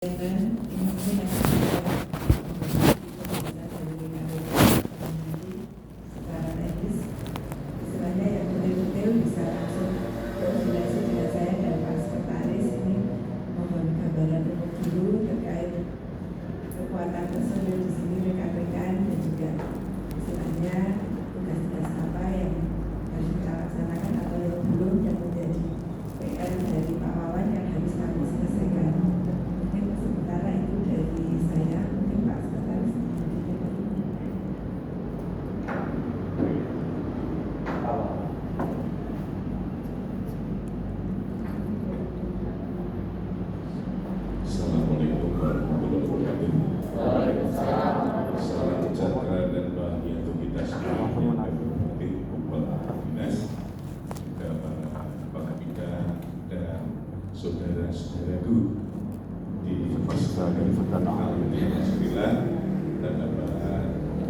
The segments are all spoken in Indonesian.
Ini mungkin akan secara teknis, istilahnya yang detail bisa langsung koordinasi dengan saya dan Pak Sekretaris. Ini mohon gambaran umum dulu terkait kekuatan personil di sini, rekan-rekan, dan juga istilahnya tugas-tugas apa yang harus kita laksanakan atau yang belum, yang menjadi PR dari Pak Wawan yang harus kami selesaikan. Sementara itu dari saya, mungkin Pak Sekretaris. Assalamualaikum warahmatullahi wabarakatuh. Salam sejahtera dan bahagia untuk kita semua yang berhormati Bapak Dinas, juga Pak Kapita dan saudara-saudaraku di Fakultas ini. Alhamdulillah kita dapat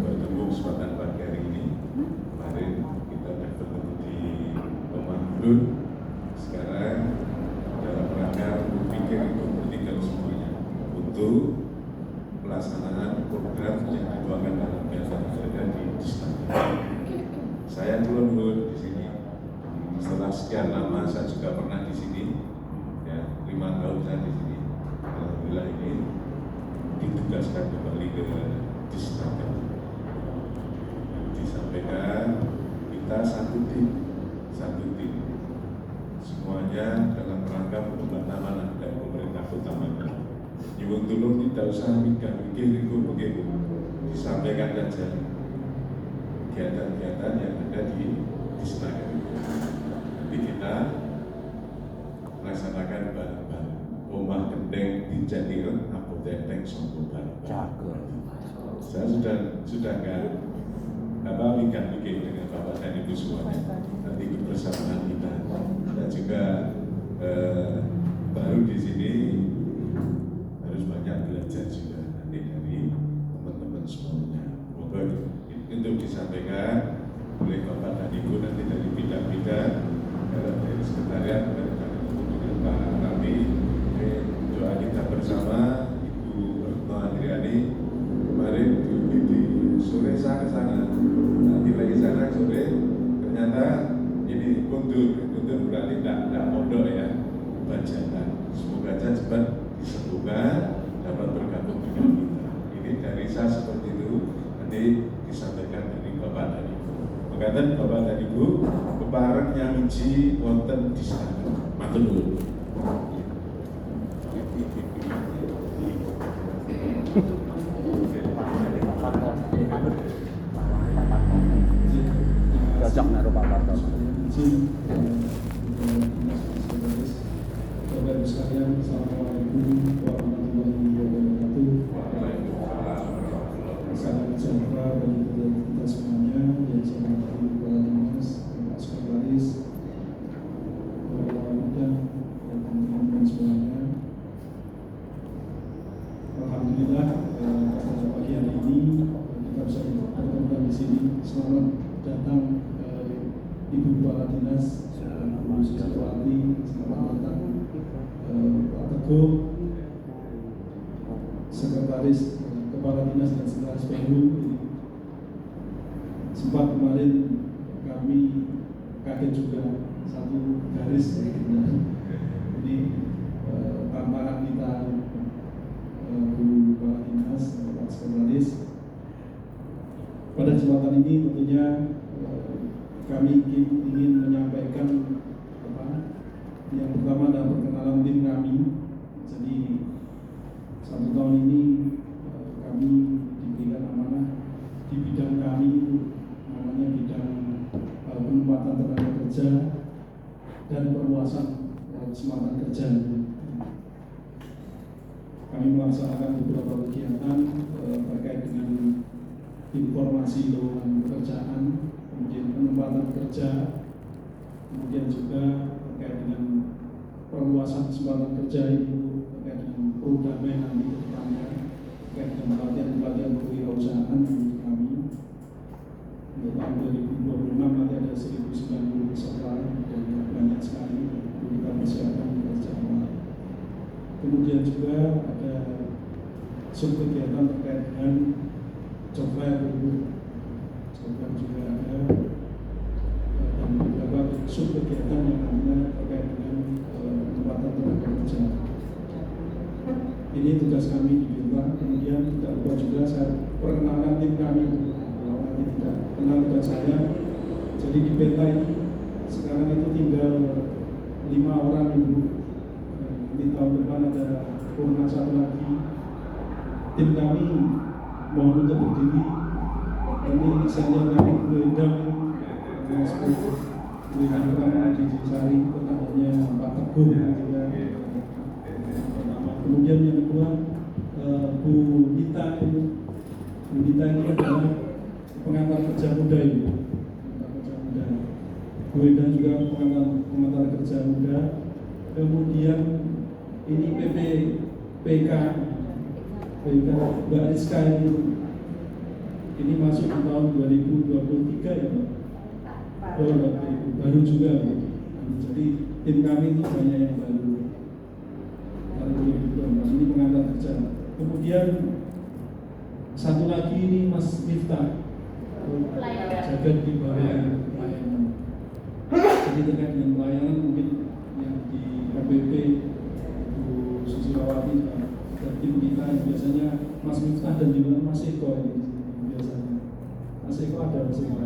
bertemu kesempatan pagi hari ini. Kemarin kita sudah bertemu di Pemanggul. Sekarang dalam rangka berpikir untuk bertiga semuanya untuk pelaksanaan program yang dituangkan dalam kegiatan kerja di Istana. Saya dulu di sini. Setelah sekian lama saya juga pernah di sini, ya 5 tahun saya di sini. Alhamdulillah ini ditugaskan kembali ke Istana. Disampaikan kita satu tim. Semuanya dalam rangka pembangunan dan pemerintah kota Magelang. Nyuwun tulung tidak usah mikir begitu, disampaikan saja kegiatan-kegiatan yang ada di Istana. Nanti kita melaksanakan bareng-bareng. Omah gendeng dijadikan apotek sombong bareng-bareng. Saya sudah nggak mikir dengan Bapak dan Ibu semuanya. Nanti kebersamaan kita. Dan juga baru di sini harus banyak belajar juga nanti dari teman-teman semuanya. Moga untuk disampaikan oleh Bapak dan Ibu nanti dari bidang-bidang dari sekretariat dengan Pak Rami. Doa kita bersama Ibu Retno Andriani kemarin di sore saya ke sana. Nanti lagi sana sore ternyata ini kundur berarti tidak pondok ya, bacaan. Semoga saja cepat disembuhkan, dapat bergabung dengan kita. Ini dari saya seperti itu, nanti disampaikan dari Bapak dan Ibu. Mengatakan Bapak dan Ibu, kepareng yang uji wonten di sana. Matur nuwun. Cocok naruh Pak Parto. Bapak Ibu sekalian, Assalamualaikum warahmatullahi wabarakatuh. Salam sejahtera bagi kita semuanya, yang saya hormati Kepala Dinas, Pak Sekretaris, dan teman-teman semuanya. Alhamdulillah pada pagi hari ini kita bisa bertemu di sini. Selamat datang Ibu Kepala Dinas, Bu Siswati, selamat datang Pak Teguh, Sekretaris Kepala Dinas dan Sekretaris PU. Sempat kemarin kami kaget juga satu garis ini tantangan kita, Bu Kepala Dinas, Pak Sekretaris. Pada kesempatan ini tentunya kami ingin menyampaikan yang pertama adalah perkenalan tim kami. Jadi 1 tahun ini kami diberikan amanah di bidang kami, namanya bidang penempatan tenaga kerja dan perluasan kesempatan kerja. Kami melaksanakan beberapa kegiatan terkait dengan informasi lowongan pekerjaan, kemudian penempatan kerja, kemudian juga terkait dengan perluasan kesempatan kerja itu terkait dengan programnya nanti ke depannya, terkait dengan pelatihan kewirausahaan untuk kami. Untuk tahun 2026 nanti ada 1.090 peserta dan banyak sekali untuk kita persiapkan kerja. kemudian juga ada subkegiatan terkait dengan job fair juga ada, dan beberapa subkegiatan yang nantinya terkait dengan penempatan tenaga kerja. Ini tugas kami di Binta. Kemudian tidak lupa juga saya perkenalkan tim kami, kalau nanti tidak kenal dengan saya. Jadi di Binta ini sekarang itu tinggal 5 orang Ibu. Nanti tahun depan ada purna 1 lagi. Tim kami mohon untuk berdiri. Ini saya kami Bu Endang, Bu Endang pertama di Sari, tetangganya Pak Teguh juga. Kemudian yang kedua Bu Nita ini adalah pengantar kerja muda ini. Bu Endang juga pengantar kerja muda. Kemudian ini PK Mbak Rizka ini masuk di tahun 2023 ya Pak. Baru juga Pak. Jadi tim kami itu banyak yang baru. Ini pengantar kerja. Kemudian satu lagi ini Mas Miftah, jaga di bawah pelayanan. Jadi terkait dengan pelayanan mungkin yang di KPP Bu Susirawati dan tim kita biasanya Mas Miftah dan juga Mas Eko ini biasanya. Mas Eko ada Mas Eko.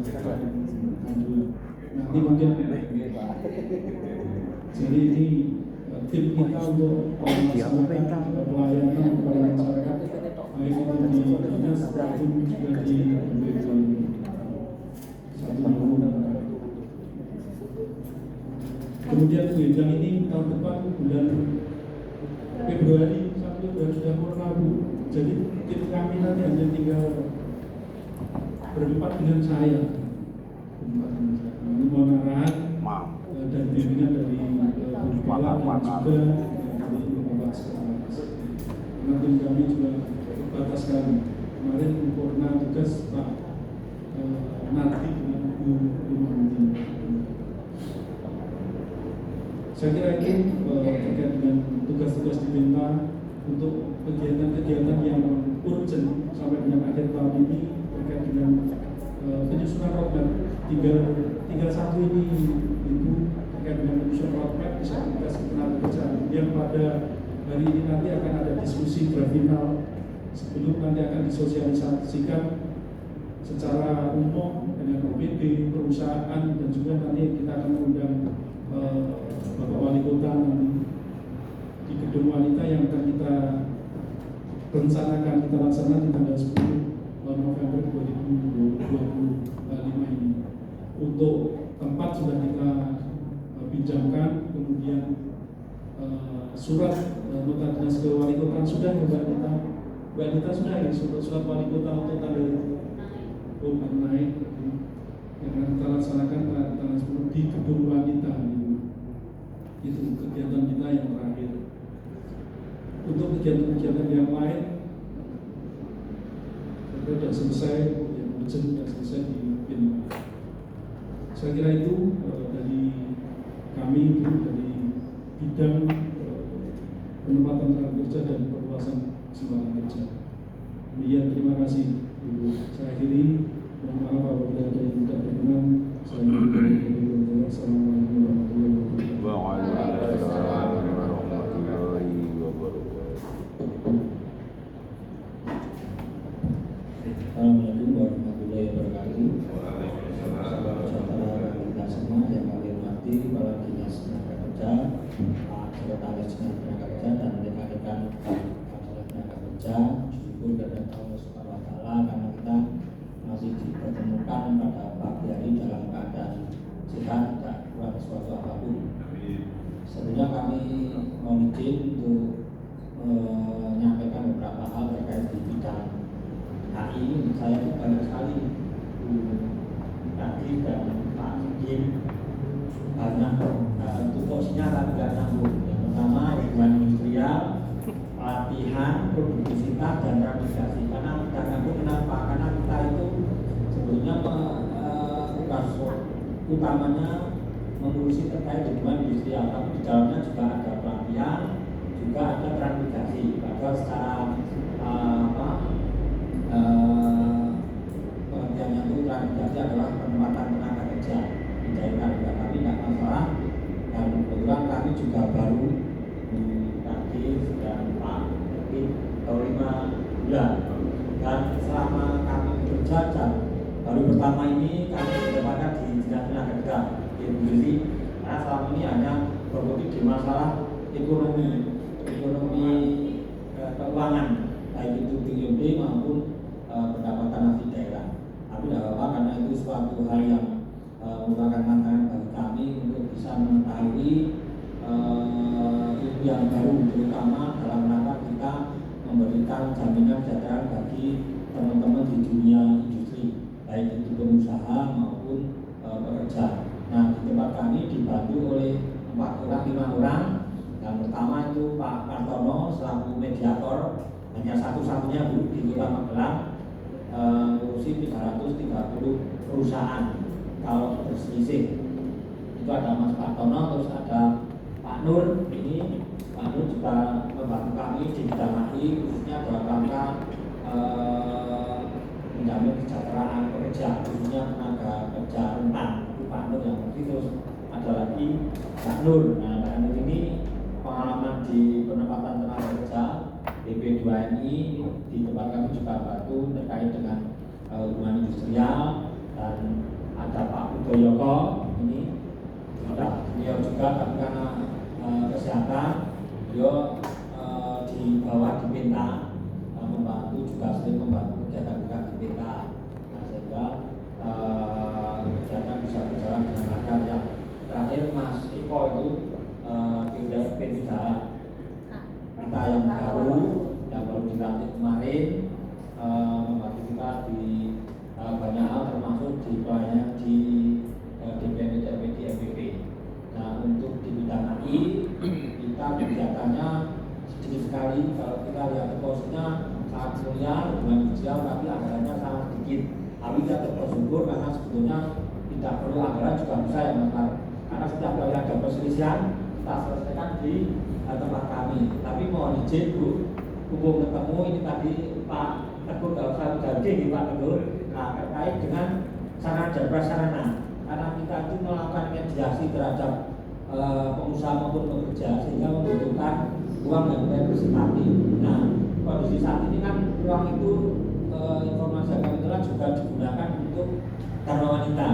Nanti mungkin jadi ini tim kita untuk melaksanakan pelayanan kepada masyarakat, baik itu di dinas maupun juga di satu minggu. Kemudian Bu Endang ini tahun depan bulan Februari sampai bulan sudah purna Bu. Jadi tim kami nanti hanya tinggal berempat dengan saya. Ini mohon arahan dan bimbingan dari kepala dan juga dari Bapak Sekretaris. Karena tim kami juga terbatas sekali. Kemarin purna tugas Pak Narti dengan Bu Nanti. Saya kira itu terkait dengan tugas-tugas di Binta untuk kegiatan-kegiatan yang urgent sampai dengan akhir tahun ini terkait dengan penyusunan roadmap. Tinggal satu ini Ibu terkait dengan penyusunan roadmap bisa tugas tenaga kerja yang pada hari ini nanti akan ada diskusi draft final sebelum nanti akan disosialisasikan secara umum dengan OPD, perusahaan dan juga nanti kita akan mengundang Bapak Wali Kota nanti di gedung wanita yang akan kita rencanakan kita laksanakan di tanggal 10 November 2025 ini. Untuk tempat sudah kita pinjamkan, kemudian surat nota dinas ke Wali Kota sudah ya Mbak Nita sudah ya surat Wali Kota untuk tanggal naik yang akan kita laksanakan tanggal 10 di gedung wanita. Itu kegiatan kita yang terakhir. Untuk kegiatan-kegiatan yang lain sudah selesai, yang urgent sudah selesai di Binta. Saya kira itu dari kami itu dari bidang penempatan tenaga kerja dan perluasan kesempatan kerja. Demikian, terima kasih. Saya akhiri. Mohon maaf apabila ada yang tidak berkenan. Saya Assalamualaikum warahmatullahi wabarakatuh. Waalaikumsalam warahmatullahi wabarakatuh. Assalamualaikum warahmatullahi wabarakatuh. Saudara kita semua yang kami hormati, Kepala Dinas Tenaga Kerja, Pak Sekretaris Dinas Tenaga Kerja dan rekan-rekan tenaga kerja, syukur kepada Allah Subhanahu Wa Taala karena kita masih dipertemukan pada pagi hari dalam keadaan sehat, tidak kurang sesuatu apapun. Sebenarnya kami mohon izin untuk menyampaikan beberapa hal terkait di bidang HI. Saya banyak sekali tadi dan Pak Jim banyak tupoksinya tapi tidak nyambung. Yang pertama hubungan industrial, pelatihan, produktivitas dan transmigrasi. Karena tidak nyambung kenapa? Karena kita itu sebetulnya tugas utamanya mengurusi terkait hubungan industrial, tapi di dalamnya juga ada pelatihan, juga ada transmigrasi. Padahal secara pengertiannya itu transmigrasi adalah penempatan tenaga kerja di daerah, tapi tidak masalah. Dan kebetulan kami juga baru tadi sudah Pak jadi baru 5 bulan, dan selama kami bekerja dan baru pertama ini kami ditempatkan di dinas tenaga kerja di Indonesia, karena selama ini hanya berfokus di masalah ekonomi keuangan, baik itu BUMD maupun pendapatan asli daerah. Tapi tidak apa-apa, karena itu suatu hal yang merupakan tantangan bagi kami untuk bisa mengetahui ilmu yang baru, terutama dalam rangka kita memberikan jaminan kesejahteraan bagi teman-teman di dunia industri, baik itu pengusaha maupun pekerja. Nah, di tempat kami dibantu oleh 5 orang. Yang pertama itu Pak Kartono selaku mediator, hanya satu-satunya Bu di Kota Magelang, ngurusi 330 perusahaan. Kalau berselisih itu ada Mas Kartono, terus ada Pak Nur. Ini Pak Nur juga membantu kami di bidang AI, khususnya dalam rangka menjamin kesejahteraan pekerja, khususnya tenaga kerja rentan. Itu Pak Nur yang ngerti. Terus ada lagi Pak Nur. Nah, Pak Nur ini pengalaman di penempatan tenaga kerja BP2NI di tempat kami juga bantu terkait dengan hubungan industrial. Dan ada Pak Udoyoko, ini beliau juga, tapi karena kesehatan beliau di bawah di Penta membantu, juga sering membantu kegiatan di Penta. Nah, sehingga kegiatan bisa berjalan dengan lancar. Yang terakhir Mas Iko itu P3 kita yang baru dilantik kemarin, membantu kita di banyak hal, termasuk di pelayanan di DPD MPP. Nah, untuk di bidang AI kita kegiatannya sedikit sekali. Kalau kita lihat posisinya sangat mulia, hubungan industrial, tapi anggarannya sangat sedikit. Tapi kita bersyukur karena sebetulnya tidak perlu anggaran juga bisa ya Mas Mar. Karena setiap kali ada perselisihan kita selesaikan di tempat kami. Tapi mohon izin Bu, hubung ketemu ini tadi Pak Teguh, kalau saya janji Pak Teguh. Nah, terkait dengan sarana dan prasarana, karena kita itu melakukan mediasi terhadap pengusaha maupun pekerja, sehingga membutuhkan ruang yang representatif. Nah, kondisi saat ini kan ruang itu informasi yang kami telah juga digunakan untuk dharma wanita.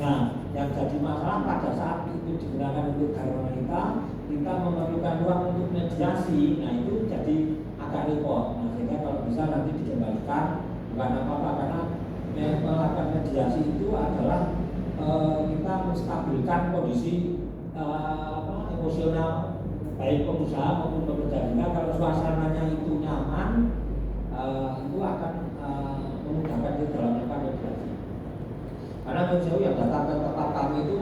Nah, yang jadi masalah pada saat itu digunakan untuk dharma wanita, kita memerlukan ruang untuk mediasi. Nah, itu jadi agak repot. Nah, sehingga kalau bisa nanti dikembalikan, bukan apa-apa, karena melakukan mediasi itu adalah kita menstabilkan kondisi emosional baik pengusaha maupun pekerja. Sehingga kalau suasananya itu nyaman, itu akan memudahkan kita dalam melakukan mediasi. Karena menurut yang datang ke tempat kami itu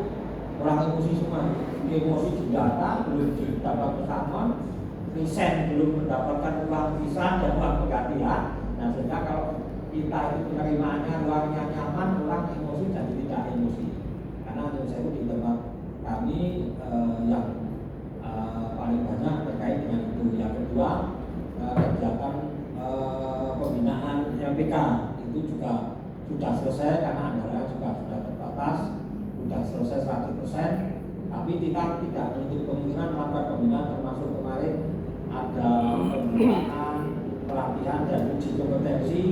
orang emosi semua, emosi didata, belum didapat pesangon, resign belum mendapatkan uang visa dan uang penggantian. Nah, sehingga kalau kita itu penerimaannya ruangnya nyaman, orang emosi jadi tidak emosi. Karena menurut saya di tempat kami yang paling banyak terkait dengan itu. Yang kedua, kegiatan pembinaan LPK itu juga sudah selesai karena anggaran juga sudah terbatas, sudah selesai 100%. Tapi kita tidak menutup kemungkinan melakukan pembinaan, termasuk kemarin ada pembinaan, pelatihan dan uji kompetensi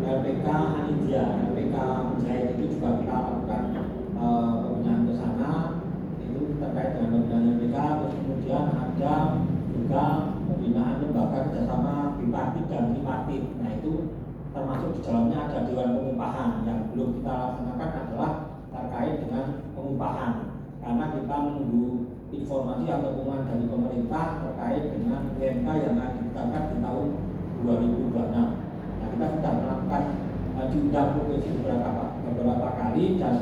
LPK Anindya, LPK Menjahit itu juga kita lakukan pembinaan ke sana. Itu terkait dengan pembinaan LPK. Terus kemudian ada juga pembinaan lembaga kerjasama bipartit dan tripartit. Nah, itu termasuk di dalamnya ada Dewan Pengupahan. Yang belum kita laksanakan adalah terkait dengan pengupahan, karena kita menunggu informasi atau pengumuman dari pemerintah terkait dengan UMK yang akan ditetapkan di tahun 2026. Nah, kita sudah melakukan diundang provinsi beberapa kali dan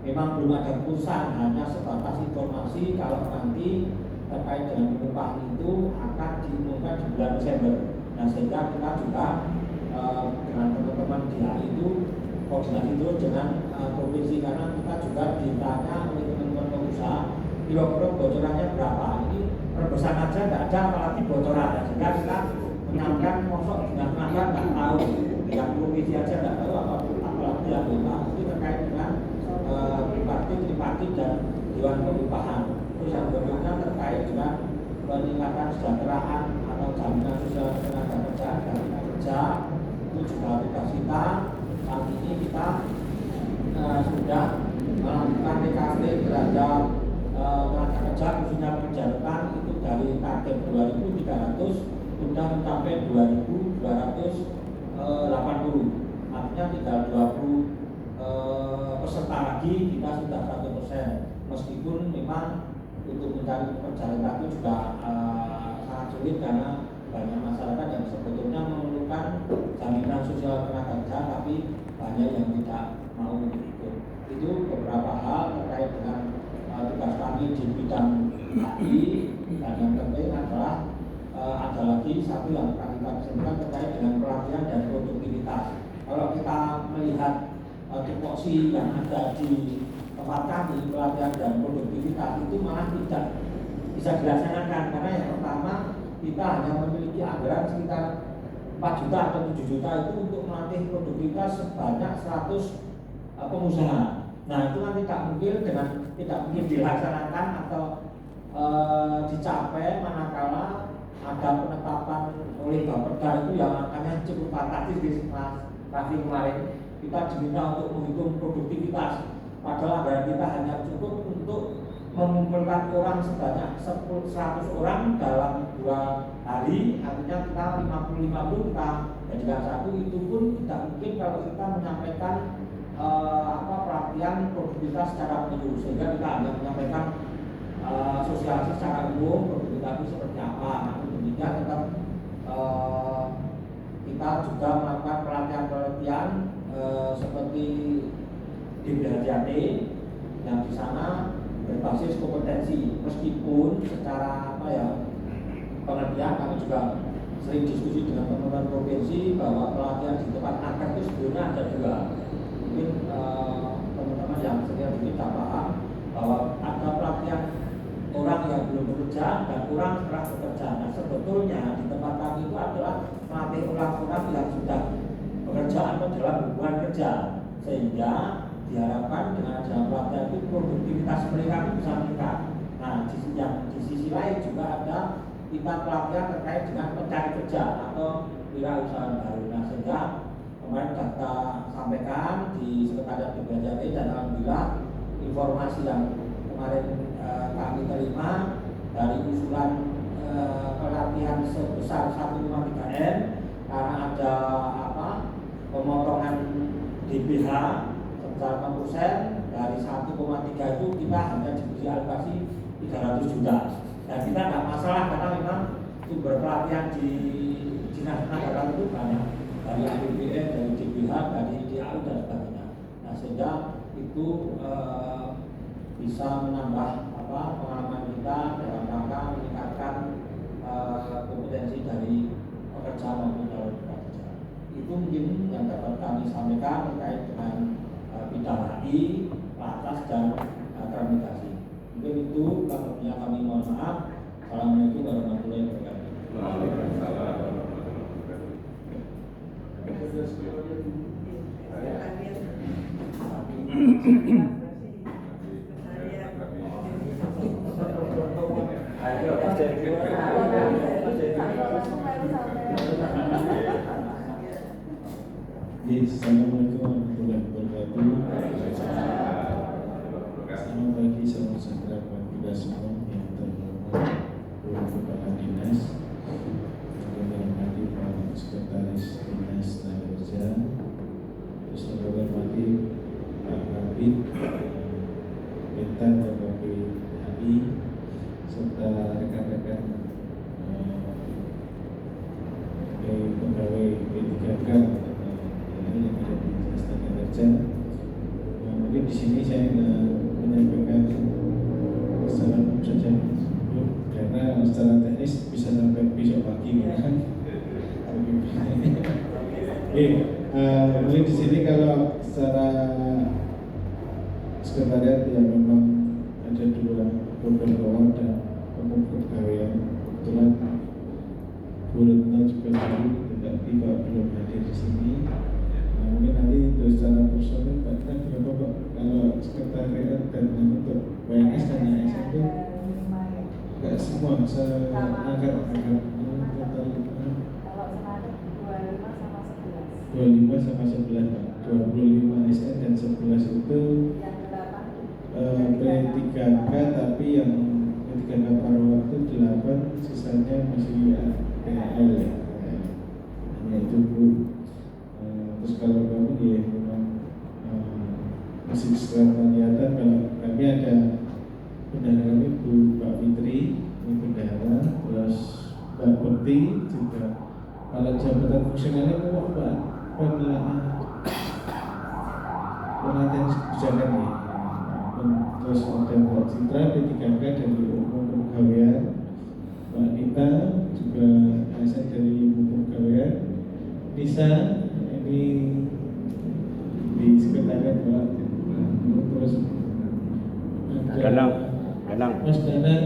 memang belum ada keputusan, hanya sebatas informasi kalau nanti terkait dengan pengupahan itu akan diumumkan di bulan Desember. Nah, sehingga kita juga dengan teman-teman di HI itu koordinasi terus dengan provinsi, karena kita juga ditanya oleh teman-teman pengusaha kira-kira bocorannya berapa. Ini rebusan aja nggak ada, apalagi bocoran. Sehingga kita menyampaikan mosok dengan tenaga nggak tahu, yang provinsi aja nggak tahu, apalagi yang kita itu terkait dengan tripartit dan dewan pengupahan. Terus yang berikutnya terkait dengan peningkatan kesejahteraan atau jaminan sosial tenaga kerja dan tenaga kerja, itu juga tugas kita. Saat ini kita sudah melakukan TKP terhadap tenaga kerja khususnya pekerja rekan itu dari target 2.300 sudah mencapai 2.280, artinya tinggal 20 peserta lagi kita sudah 100%. Meskipun memang untuk mencari pekerja rekan itu juga sangat sulit karena banyak masyarakat yang sebetulnya memerlukan jaminan sosial tenaga kerja tapi banyak yang tidak mau ikut. Itu beberapa hal terkait dengan tugas kami di bidang tadi. Dan yang penting adalah ada lagi satu yang kita sebutkan terkait dengan pelatihan dan produktivitas. Kalau kita melihat tupoksi yang ada di tempat kami, pelatihan dan produktivitas itu malah tidak bisa dilaksanakan karena yang pertama kita hanya memiliki anggaran sekitar 4 juta atau 7 juta itu untuk melatih produktivitas sebanyak 100 pengusaha. Nah itu kan tidak mungkin dilaksanakan atau dicapai manakala ada penetapan oleh Bapeda itu yang angkanya cukup fantastis di Raffi kemarin. Kita diminta untuk menghitung produktivitas, padahal anggaran kita hanya cukup untuk mengumpulkan orang sebanyak 100 orang dalam 2 hari, artinya kita 50-50 kita jadikan satu. Itu pun tidak mungkin kalau kita menyampaikan pelatihan produktivitas secara menyeluruh, sehingga kita hanya menyampaikan sosialisasi secara umum produktivitas itu seperti apa. Namun demikian tetap kita juga melakukan pelatihan seperti di BHJAT yang di sana berbasis kompetensi, meskipun secara pengertian kami juga sering diskusi dengan teman-teman provinsi bahwa pelatihan di tempat angkat itu sebenarnya ada 2. Mungkin teman-teman yang sedikit tidak paham bahwa ada pelatihan orang yang belum bekerja dan orang setelah bekerja. Nah sebetulnya di tempat kami itu adalah melatih orang-orang yang sudah bekerja atau dalam hubungan kerja, sehingga diharapkan dengan adanya pelatihan itu produktivitas mereka itu bisa meningkat. Nah di sisi lain juga ada kita pelatihan terkait dengan pencari kerja atau wirausaha baru. Nah sehingga kemarin sudah kita sampaikan di Sekretariat BHJAT dan alhamdulillah informasi yang kemarin kami terima dari usulan pelatihan sebesar 1,3 M karena ada pemotongan DBH sebesar 6% dari 1,3 itu kita hanya diberi alokasi 300 juta. Dan kita tidak masalah karena memang sumber pelatihan di Dinas Tenaga Kerja itu banyak, dari APBN, dari DBH, dari DAU dan sebagainya. Nah sehingga itu bisa menambah pengalaman kita dalam rangka meningkatkan kompetensi dari pekerja maupun calon pekerja. Itu mungkin yang dapat kami sampaikan terkait dengan bidang HI, lantas dan transmigrasi. Mungkin itu lebihnya kami mohon maaf. Assalamualaikum warahmatullahi wabarakatuh. Waalaikumsalam. Assalamualaikum warahmatullahi wabarakatuh. Selamat pagi, salam sejahtera buat kita semua yang terhormat Kepala Dinas, yang terhormati Pak Sekretaris Dinas Tenaga Kerja, terus yang terhormati Pak Kabid, Mentan KPPHI, serta rekan-rekan pegawai P3K yang ada di Dinas Tenaga Kerja. Mungkin di sini saya menyampaikan secara umum saja, karena secara teknis bisa sampai besok pagi kan. Mungkin di sini kalau secara sekretariat ya memang ada 2 program bawah dan Kepegawaian. Kebetulan Bu Retno juga tadi tetapi Pak belum hadir di sini. Nah, mungkin nanti untuk secara personil Pak kan berapa Pak kalau sekretariat dan untuk WNS dan ASN itu nggak semua seangkat total 25 sama 11 Pak. 25 ASN dan 11 itu P3K tapi yang P3K paruh waktu 8, sisanya masih PL ya. Hanya itu Bu. Terus kalau kamu ya memang masih setelah kelihatan kalau kami ada bendahara kami Bu Mbak Fitri, ini bendahara, terus Mbak Bekti juga. Kalau jabatan fungsionalnya mau Mbak pelatihan kebijakan ya. Terus ada Mbak Citra P3K dari Umum Kepegawaian, Mbak Nita juga ASN dari Umum Kepegawaian, Nisa ini di sekretariat Mbak, terus Danang Mas Danang,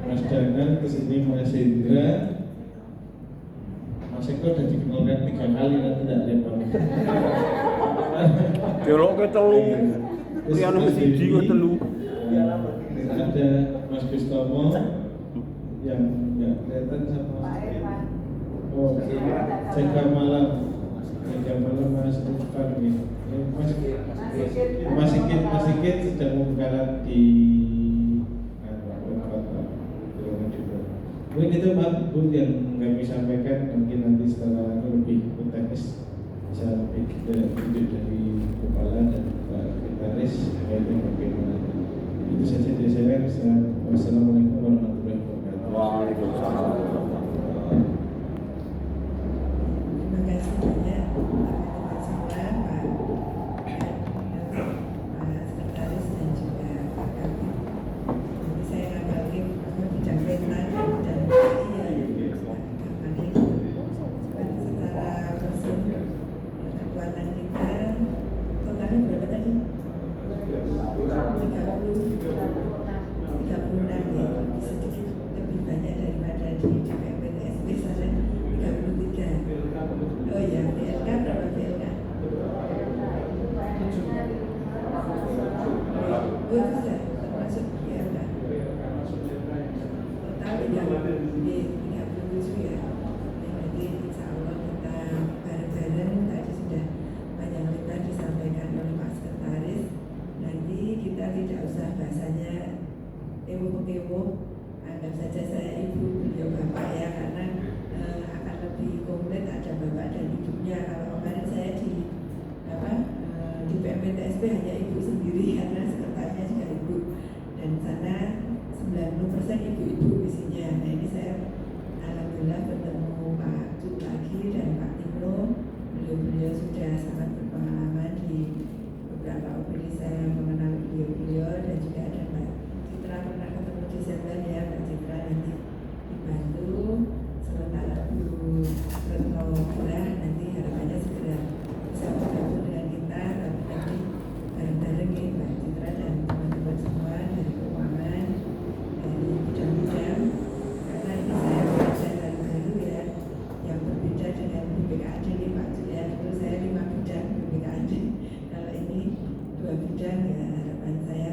Mas Danang, terus ini Mas Hendra. Mas Eko udah dikenalkan 3 kali nanti tidak repot. Delok ke telu. Terus Yang nomor Mas 1 Dewi, ke telu. ada Mas Gustomo yang nggak kelihatan sama oh jaga malam Mas Irfan ya. Mas Sigit sedang membuka di mungkin itu Pak Bu yang kami sampaikan, mungkin nanti setelah lebih teknis bisa lebih kita tunjuk dari kepala dan Pak Sekretaris itu bagaimana. Itu saja dari saya. Wassalamualaikum warahmatullahi wabarakatuh. Waalaikumsalam. Terima kasih banyak teman-teman semua, Pak Sekretaris dan juga Pak Kabit. Nanti saya ngabalin bidang peta dan bidang secara person kekuatan kita totalnya berapa tadi? 36 ya, sedikit lebih banyak daripada di DPMPTSB sana 33. Oh ya, PLK berapa PLK? Oh itu sudah termasuk PLK. Total 37 ya. Jadi insya Allah kita bareng-bareng tadi sudah banyak lebar disampaikan oleh Pak Sekretaris. Nanti kita tidak usah bahasanya ewo-ewo, anggap saja saya ibu, beliau bapak ya, karena akan lebih komplit ada bapak dan ibunya. Kalau kemarin saya di PMPTSB hanya ibu sendiri karena sekretarisnya juga ibu, dan sana 90% ibu-ibu isinya. Nah ini saya alhamdulillah bertemu Pak Cuk lagi dan Pak Tino, beliau sudah sangat berpengalaman di beberapa opini saya mengenal beliau dan juga ada Mbak Citra, pernah ketemu Desember ya Mbak Citra, nanti dibantu. Sementara Bu Retno nanti harapannya segera bisa bergabung dengan kita, tapi nanti bareng-bareng ya Mbak Citra dan teman-teman semua dari keuangan, dari bidang-bidang, karena ini saya belajar baru ya, yang berbeda dengan BPKAD nih Pak Cuk ya. Dulu saya 5 bidang BPKAD, kalau ini 2 bidang ya, harapan saya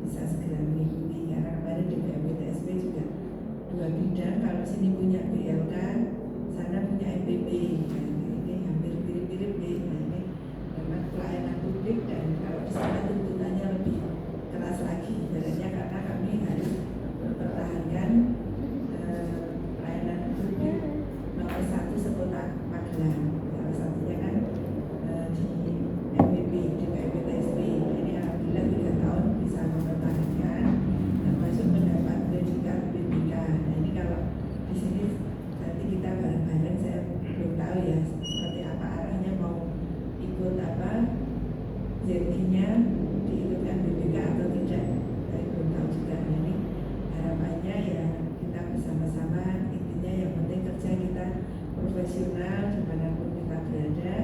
bisa segera mengikuti, karena kemarin di PMPTSB juga 2 bidang, kalau sini punya BLK, sana punya MPP, nah, ini hampir mirip-mirip nih. Nah ini memang pelayanan publik, dan kalau di sana tuntutannya lebih keras lagi ibaratnya, karena kami harus mempertahankan pelayanan publik nomor 1 sekolah Magelang. Salah satunya kan di MPP, di PMPTSB. Ini alhamdulillah 3 tahun bisa mempertahankan, termasuk mendapat predikat BPK. Nah ini kalau di sini nanti kita bareng-bareng, saya belum tahu ya seperti apa arahnya, mau ikut apa ZI-nya diikutkan BPK atau tidak, saya belum tahu juga. Nah, ini harapannya ya kita bersama-sama, intinya yang penting kerja kita profesional dimanapun kita berada,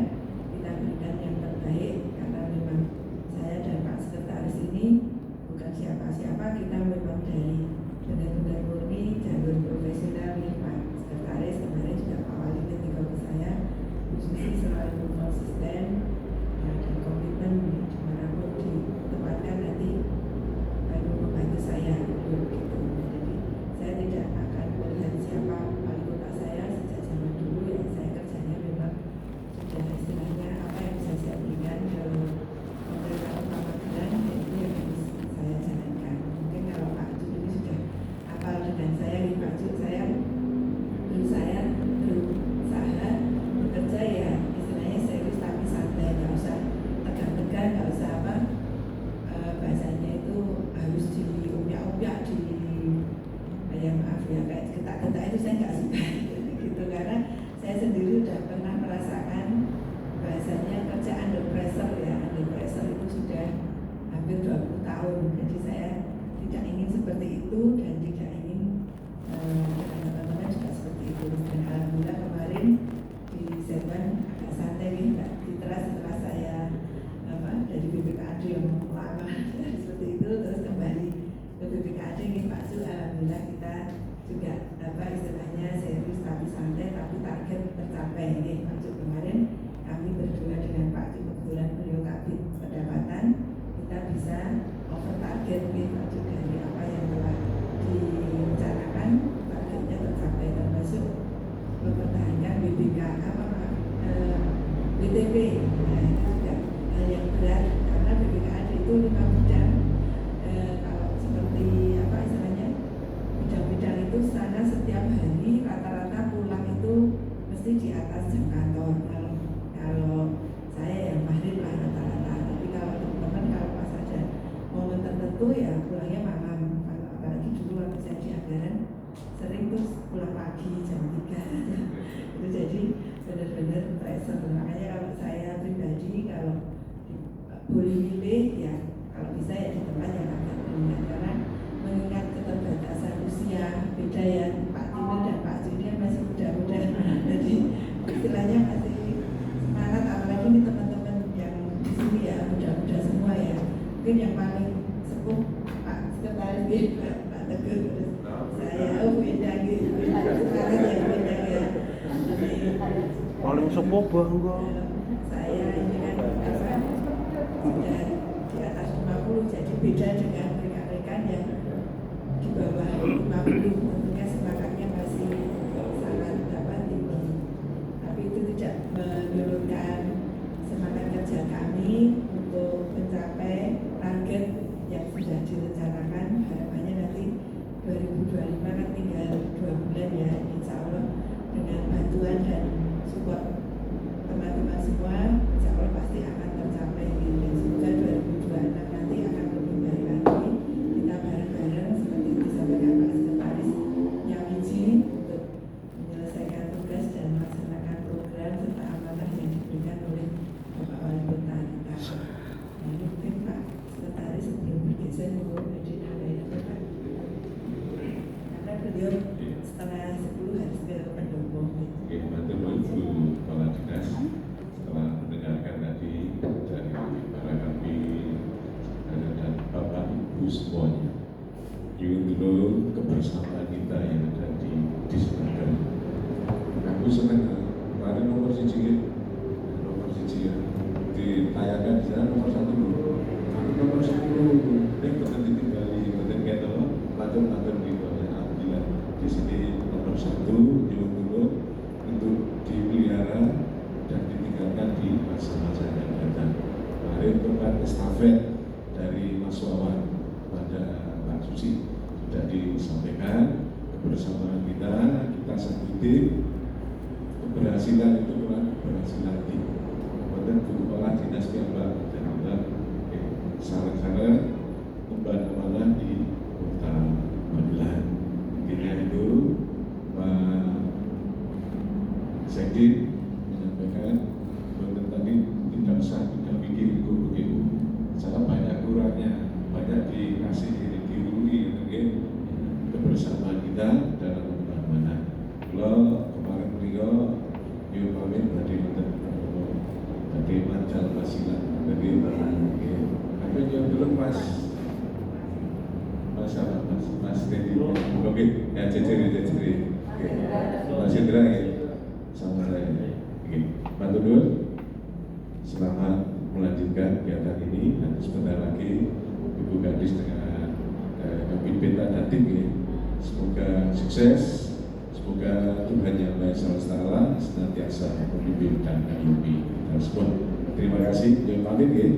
kita berikan yang terbaik, karena memang saya dan Pak Sekretaris ini santai tapi target tercapai. Ini maksud kemarin kami berdua dengan Pak Cuk, kebetulan beliau kabit pendapatan, kita bisa over target maksud dari apa yang telah direncanakan, targetnya tercapai, termasuk mempertahankan BTP. Nah, itu juga hal yang berat karena BPKAD itu 5 bidang. Kalau seperti apa istilahnya, bidang-bidang itu sana setiap hari rata-rata pulang itu mesti di atas jam kantor. Kalau saya yang mahir lah rata-rata, tapi kalau teman-teman kalau pas ada momen tertentu ya pulangnya malam. Kalau apalagi dulu waktu saya di anggaran sering tuh pulang pagi jam 3 itu jadi benar-benar pressure. Makanya kalau saya pribadi kalau boleh milih ya kalau bisa ya di tempat yang agak ringan, karena mengingat keterbatasan usia beda ya, Pak Timur dan Pak Juni masih muda-muda jadi istilahnya masih semangat, apalagi ini teman-teman yang di sini ya muda-muda semua ya. Mungkin yang paling sepuh Pak Sekretaris gitu, Pak Teguh, terus saya beda gitu, semangat yang beda ya. Paling sepuh bangga. Saya ini kan sudah di atas 50, jadi beda dengan rekan-rekan yang di bawah 50, tentunya semangatnya masih sangat tinggi. Tapi itu tidak menurunkan semangat kerja kami untuk mencapai target yang sudah direncanakan. Harapannya nanti 2025 kan tinggal 2 bulan ya, insya Allah dengan bantuan dan support teman-teman semua, insya Allah pasti akan tercapai. Dan semoga 2026 nanti akan lebih baik lagi. Kita bareng-bareng seperti disampaikan Pak Sekretaris Nyawiji untuk menyelesaikan tugas dan melaksanakan program serta amanah yang diberikan oleh Bapak Wali Kota kita. Lalu mungkin Pak Sekretaris sebelum bergeser mau menjadi nada Pak, karena beliau setengah 10 harus ke pendopo. Oke, nanti menuju Kepala Dinas setelah mendengarkan tadi dari para kabin dan Bapak Ibu semuanya. Yuk dulu kebersamaan kita yang ada di Disnaker. Aku senang kemarin nomor 1 ya ditayangkan di sana nomor 1 dulu. Aku nomor 10 ini betul ditinggali betul kayak apa macam-macam gitu. Alhamdulillah di sini nomor 1 yuk dulu untuk dipelihara dan ditinggalkan di masa-masa yang datang. Kemarin tempat estafet dari Mas Wawan pada Pak Susi sudah disampaikan kebersamaan kita sanggup keberhasilan itu bukan keberhasilan tim. Kemudian Kepala Dinas Pemba dan juga saran-saran membantu amanah di Kota Magelang. Intinya itu Pak Sekjen menyampaikan bahwa tadi tidak usah kita pikir begitu. Sangat banyak kurangnya, banyak dikasih diurungi kebersamaan kita dalam amanah. Kalau kemarin beliau pamit berarti tadi mancal pasilan dari tapi jauh dulu Mas Teddy, oke, ya ciri-ciri, Mas Indra ya, sama saya, oke, bantu dulu, selamat melanjutkan kegiatan ini. Dan sebentar lagi Ibu Gadis dengan Kabin Beta dan tim ya, semoga sukses. Semoga Tuhan Yang Maha Esa Ta'ala senantiasa membimbing dan mengayomi kita semua. Terima kasih. Yang pamit ya.